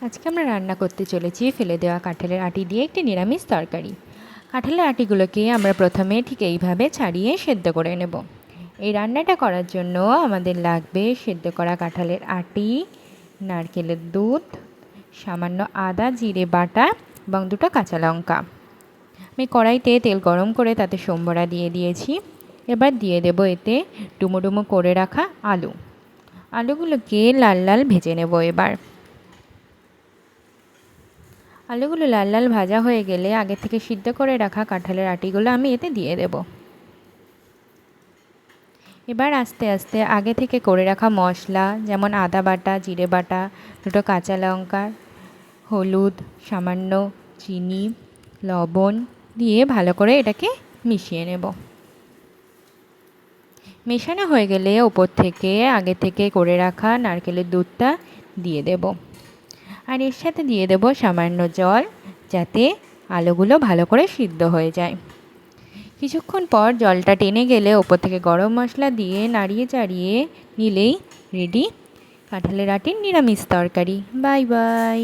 আজকে আমরা রান্না করতে চলেছি ফেলে দেওয়া কাঁঠালের আটি দিয়ে একটি নিরামিষ তরকারি। কাঁঠালের আটিগুলোকে আমরা প্রথমে ঠিক এইভাবে ছাড়িয়ে সেদ্ধ করে নেব। এই রান্নাটা করার জন্য আমাদের লাগবে সেদ্ধ করা কাঁঠালের আটি, নারকেলের দুধ, সামান্য আদা জিরে বাটা এবং দুটো কাঁচা লঙ্কা। আমি কড়াইতে তেল গরম করে তাতে সোমবড়া দিয়ে দিয়েছি। এবার দিয়ে দেব এতে ডুমো ডুমো করে রাখা আলুগুলোকে লাল লাল ভেজে নেব। এবার আলুগুলো লাল লাল ভাজা হয়ে গেলে আগে থেকে সিদ্ধ করে রাখা কাঁঠালের আটিগুলো আমি এতে দিয়ে দেব। এবার আস্তে আস্তে আগে থেকে করে রাখা মশলা যেমন আদা বাটা জিরে বাটা দুটো কাঁচা লঙ্কা হলুদ সামান্য চিনি লবণ দিয়ে ভালো করে এটাকে মিশিয়ে নেব। মেশানো হয়ে গেলে ওপর থেকে আগে থেকে করে রাখা নারকেলের দুধটা দিয়ে দেব। আর এর সাথে দিয়ে দেব সামান্য জল, যাতে আলুগুলো ভালো করে সিদ্ধ হয়ে যায়। কিছুক্ষণ পর জলটা টেনে গেলে ওপর থেকে গরম মশলা দিয়ে নাড়িয়ে চাড়িয়ে নিলেই রেডি কাঁঠালের আটির নিরামিষ তরকারি। Bye bye.